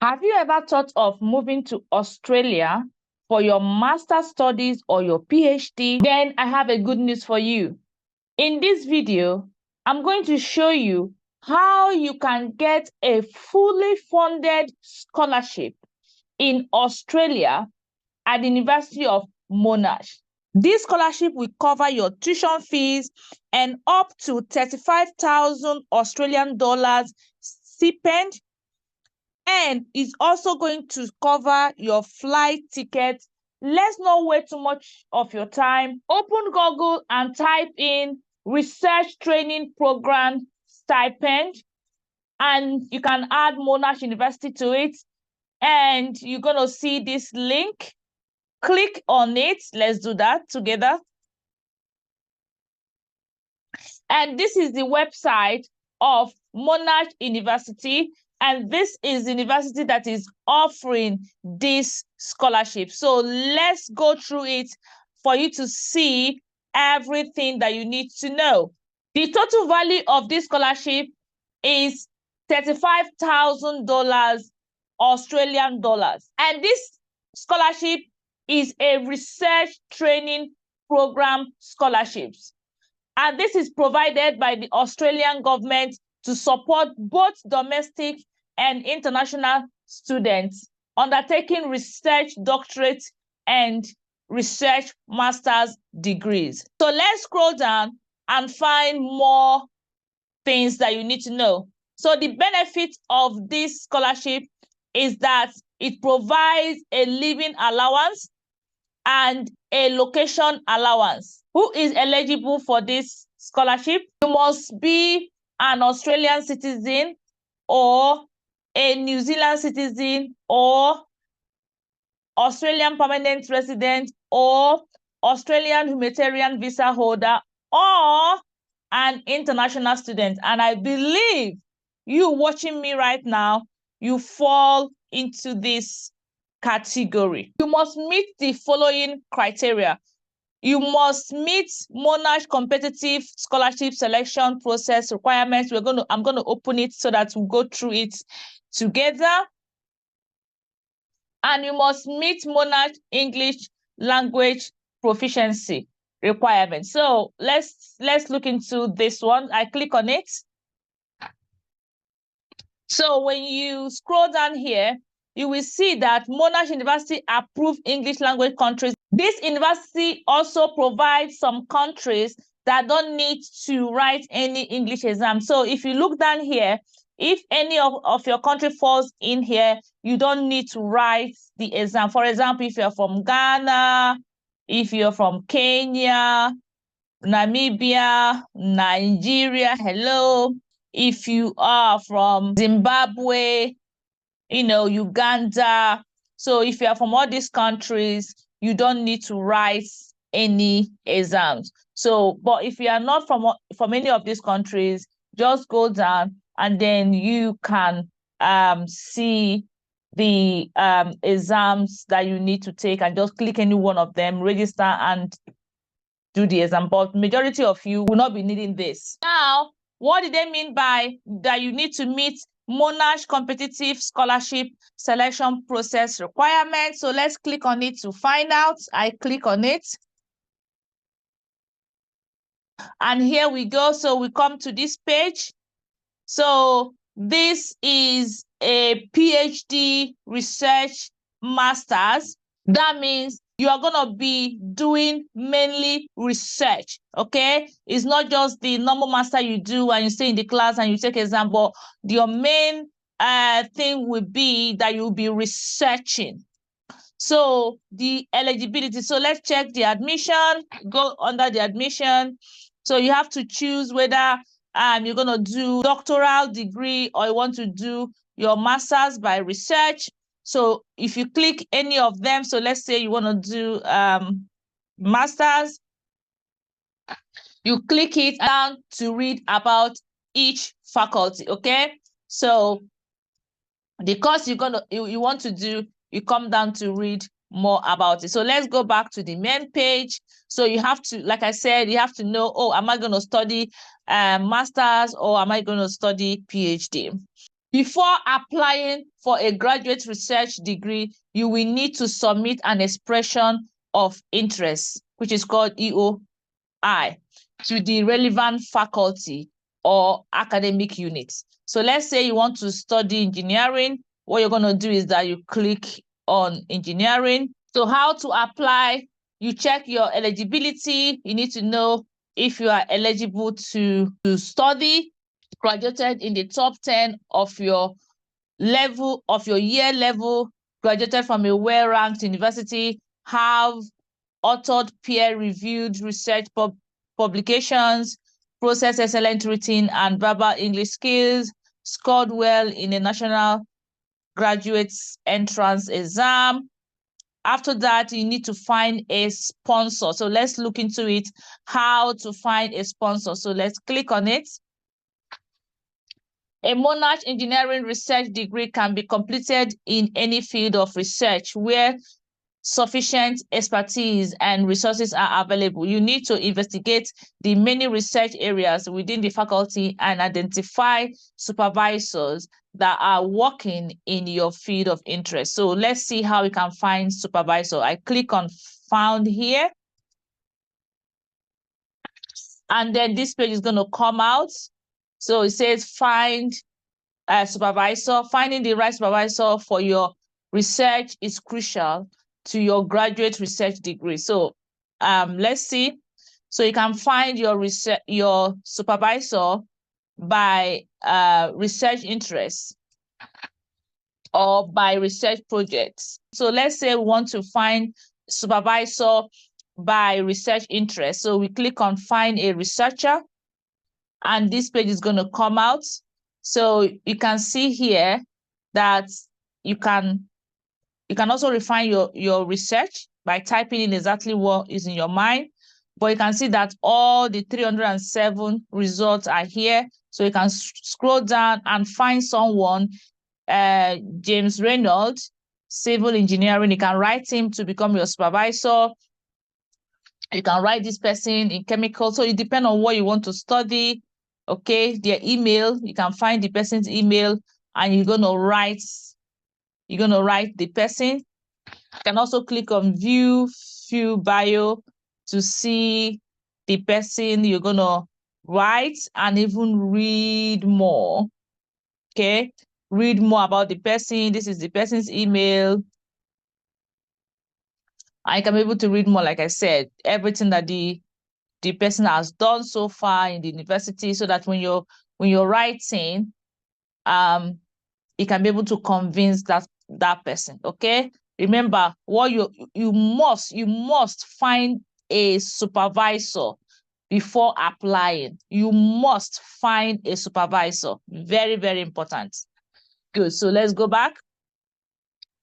Have you ever thought of moving to Australia for your master's studies or your PhD? Then I have a good news for you. In this video, I'm going to show you how you can get a fully funded scholarship in Australia at the University of Monash. This scholarship will cover your tuition fees and up to 35,000 Australian dollars stipend, and it's also going to cover your flight ticket. Let's not waste too much of your time. Open Google and type in research training program stipend, and you can add Monash University to it, and you're going to see this link. Click on it. Let's do that together. And this is the website of Monash University. And this is the university that is offering this scholarship. So let's go through it for you to see everything that you need to know. The total value of this scholarship is $35,000 Australian dollars. And this scholarship is a research training program scholarships. And this is provided by the Australian government to support both domestic and international students undertaking research doctorate and research master's degrees. So let's scroll down and find more things that you need to know. So the benefit of this scholarship is that it provides a living allowance and a location allowance. Who is eligible for this scholarship? You must be an Australian citizen or a New Zealand citizen or Australian permanent resident or Australian humanitarian visa holder or an international student. And I believe you watching me right now, you fall into this category. You must meet the following criteria. You must meet Monash competitive scholarship selection process requirements. I'm going to open it so that we'll go through it together. And you must meet Monash English language proficiency requirements. So let's look into this one. I click on it. So when you scroll down here, you will see that Monash University approved English language countries. This university also provides some countries that don't need to write any English exam. So if you look down here, if any of your country falls in here, you don't need to write the exam. For example, if you're from Ghana, if you're from Kenya, Namibia, Nigeria, hello. If you are from Zimbabwe, Uganda. So if you are from all these countries, you don't need to write any exams. So, but if you are not from any of these countries, just go down and then you can see the exams that you need to take and just click any one of them, register and do the exam. But majority of you will not be needing this. Now, what did they mean by that you need to meet Monash competitive scholarship selection process requirements? So let's click on it to find out. I click on it. And here we go. So we come to this page. So this is a PhD research master's. That means you are going to be doing mainly research, okay? It's not just the normal master you do and you stay in the class and you take exam, but your main thing will be that you'll be researching. So the eligibility, so let's check the admission, go under the admission. So you have to choose whether you're going to do doctoral degree or you want to do your master's by research. So if you click any of them, so let's say you want to do master's, you click it down to read about each faculty, okay? So the course you want to do, you come down to read more about it. So let's go back to the main page. So you have to, like I said, you have to know, oh, am I going to study master's or am I going to study PhD? Before applying for a graduate research degree, you will need to submit an expression of interest, which is called EOI, to the relevant faculty or academic units. So let's say you want to study engineering. What you're going to do is that you click on engineering. So how to apply? You check your eligibility. You need to know if you are eligible to study, graduated in the top 10 of your level, of your year level, graduated from a well-ranked university, have authored peer-reviewed research publications, possess excellent written and verbal English skills, scored well in a national graduate entrance exam. After that, you need to find a sponsor. So let's look into it, how to find a sponsor. So let's click on it. A Monash engineering research degree can be completed in any field of research where sufficient expertise and resources are available. You need to investigate the many research areas within the faculty and identify supervisors that are working in your field of interest. So let's see how we can find supervisor. I click on found here. And then this page is going to come out. So it says find a supervisor. Finding the right supervisor for your research is crucial to your graduate research degree. So let's see. So you can find your supervisor by research interests or by research projects. So let's say we want to find supervisor by research interest. So we click on find a researcher, and this page is going to come out. So you can see here that you can also refine your research by typing in exactly what is in your mind. But you can see that all the 307 results are here. So you can scroll down and find someone, James Reynolds, civil engineering. You can write him to become your supervisor. You can write this person in chemical. So it depends on what you want to study. Okay, their email, you can find the person's email and you're going to write the person. You can also click on view bio to see the person you're going to write and even read more. Okay, read more about the person. This is the person's email. I can be able to read more, like I said, everything that the person has done so far in the university, so that when you're writing, you can be able to convince that person. Okay, remember what you must find a supervisor before applying. You must find a supervisor. Very, very important. Good. So let's go back.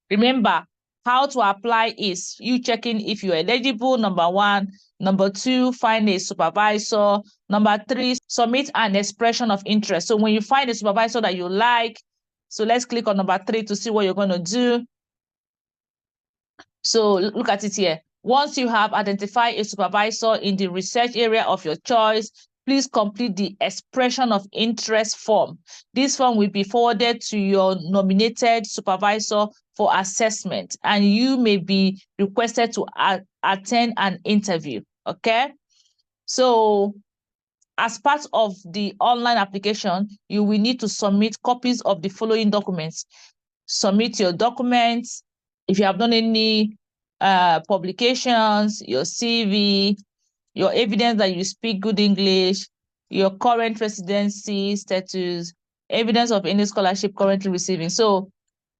Remember, how to apply is you checking if you're eligible, number one. Number two, find a supervisor. Number three, submit an expression of interest. So when you find a supervisor that you like, so let's click on number three to see what you're going to do. So look at it here. Once you have identified a supervisor in the research area of your choice, please complete the expression of interest form. This form will be forwarded to your nominated supervisor for assessment, and you may be requested to attend an interview. Okay, so as part of the online application, you will need to submit copies of the following documents. Submit your documents. If you have done any publications, your CV, your evidence that you speak good English, your current residency status, evidence of any scholarship currently receiving. So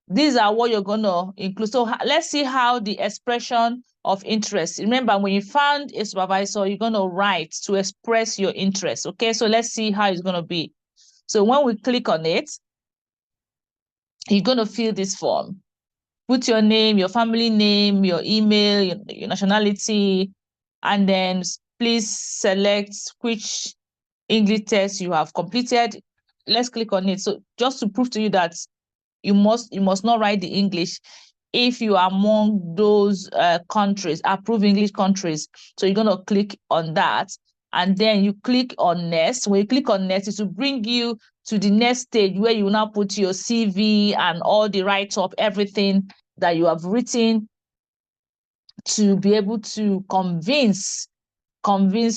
these are what you're going to include. So let's see how the expression of interest. Remember, when you found a supervisor, you're going to write to express your interest. Okay, so let's see how it's going to be. So when we click on it, you're going to fill this form. Put your name, your family name, your email, your nationality, and then please select which English test you have completed. Let's click on it. So just to prove to you that you must not write the English if you are among those countries, approved English countries. So you're going to click on that. and then you click on next. When you click on next, it will bring you to the next stage where you now put your CV and all the write-up, everything that you have written to be able to convince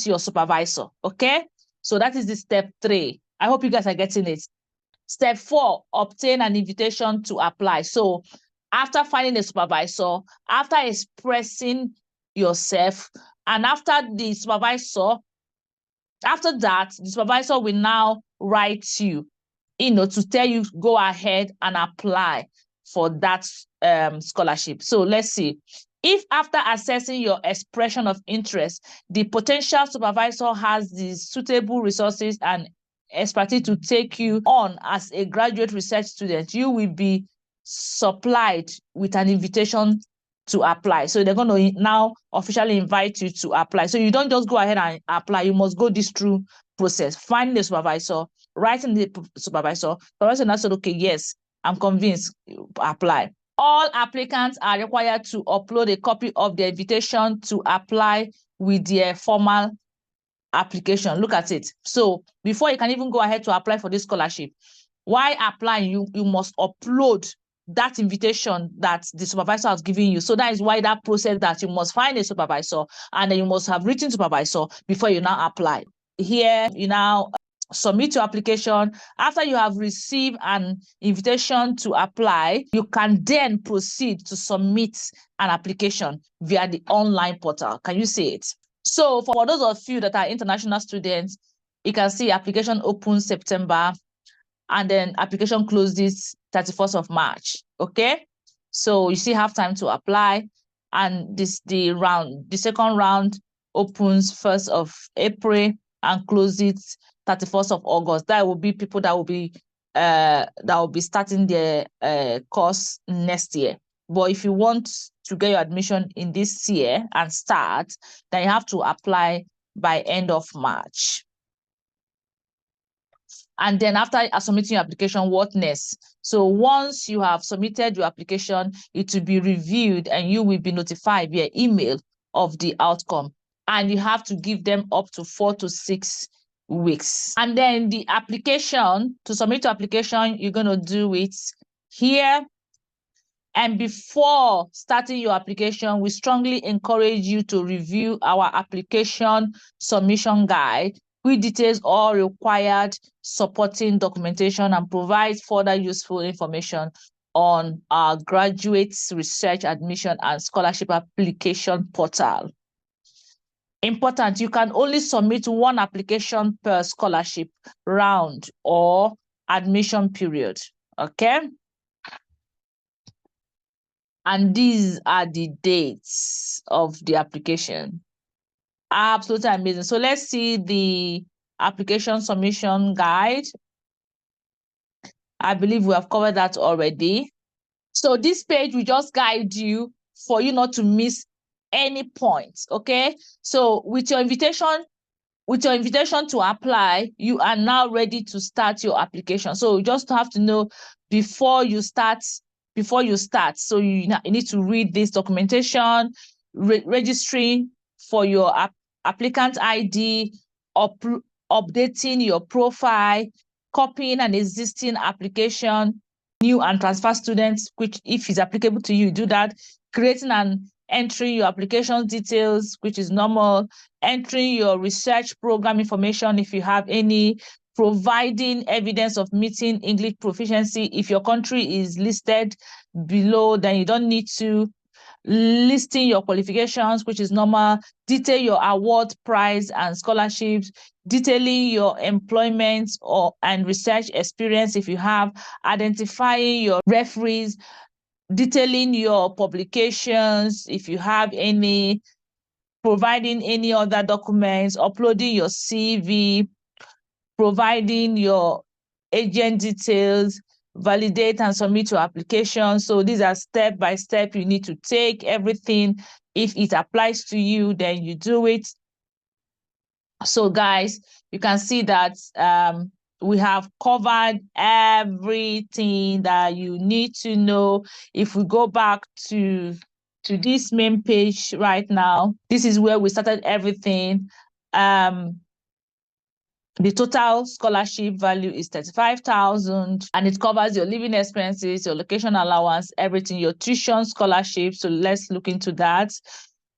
your supervisor. Okay, so that is the step 3. I hope you guys are getting it. Step 4, obtain an invitation to apply. So after finding a supervisor, after expressing yourself, and after that, the supervisor will now write you, to tell you go ahead and apply for that scholarship. So let's see. If after assessing your expression of interest, the potential supervisor has the suitable resources and expertise to take you on as a graduate research student, you will be supplied with an invitation to apply. So they're going to now officially invite you to apply. So you don't just go ahead and apply. You must go this through process. Finding the supervisor, writing the supervisor now said, okay, yes, I'm convinced, apply. All applicants are required to upload a copy of the invitation to apply with their formal application. Look at it. So before you can even go ahead to apply for this scholarship, while applying, you must upload that invitation that the supervisor has given you. So that is why that process that you must find a supervisor and then you must have written supervisor before you now apply. Here, you now submit your application. After you have received an invitation to apply, you can then proceed to submit an application via the online portal. Can you see it? So for those of you that are international students, you can see application opens September and then application closes 31st of March. Okay, so you still have time to apply, and the second round opens 1st of April and closes 31st of August. That will be people that will be starting their course next year. But if you want to get your admission in this year and start, then you have to apply by end of March. And then after submitting your application, what next? So once you have submitted your application, it will be reviewed and you will be notified via email of the outcome. And you have to give them up to 4 to 6 weeks. And then the application, to submit your application, you're going to do it here. And before starting your application, we strongly encourage you to review our application submission guide, which details all required supporting documentation and provides further useful information on our graduates research admission and scholarship application portal. Important, you can only submit one application per scholarship round or admission period. Okay. And these are the dates of the application. Absolutely amazing. So let's see the application submission guide. I believe we have covered that already. So this page will just guide you for you not to miss any points. Okay. So with your invitation to apply, you are now ready to start your application. So you just have to know before you start. So you need to read this documentation, registering for your applicant ID, updating your profile, copying an existing application, new and transfer students, which if it's applicable to you, do that, creating and entering your application details, which is normal, entering your research program information if you have any, providing evidence of meeting English proficiency. If your country is listed below, then you don't need to. Listing your qualifications, which is normal, detail your award, prize, and scholarships, detailing your employment and research experience if you have, identifying your referees, detailing your publications if you have any, providing any other documents, uploading your CV, providing your agent details, validate and submit your application. So these are step by step you need to take everything. If it applies to you, then you do it. So guys, you can see that we have covered everything that you need to know. If we go back to this main page right now, this is where we started everything. The total scholarship value is 35,000, and it covers your living expenses, your location allowance, everything, your tuition scholarship. So let's look into that.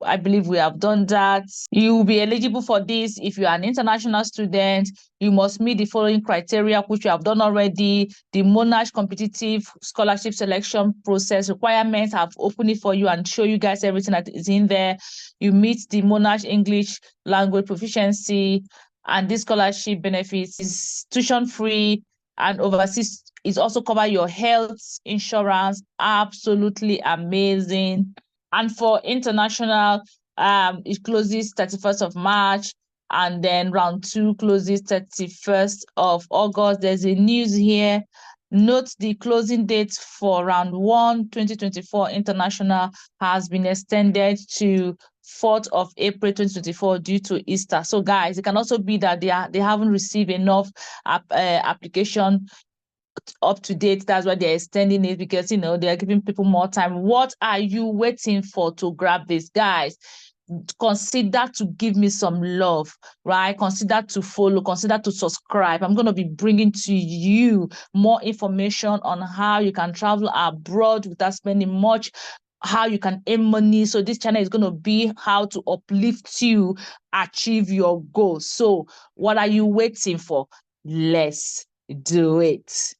I believe we have done that. You will be eligible for this if you are an international student. You must meet the following criteria, which you have done already. The Monash competitive scholarship selection process requirements. Have opened it for you and show you guys everything that is in there. You meet the Monash English language proficiency, and this scholarship benefits is tuition free and overseas. Is also cover your health insurance. Absolutely amazing. And for international, it closes 31st of March, and then round 2 closes 31st of August. There's a news here. Note the closing date for round 1 2024 international has been extended to 4th of April 2024 due to Easter. So guys, it can also be that they haven't received enough application up to date. That's why they're extending it, because they're giving people more time. What are you waiting for to grab this, guys? Consider to give me some love, right? Consider to follow, consider to subscribe. I'm going to be bringing to you more information on how you can travel abroad without spending much, how you can earn money. So this channel is going to be how to uplift you achieve your goals. So what are you waiting for? Let's do it.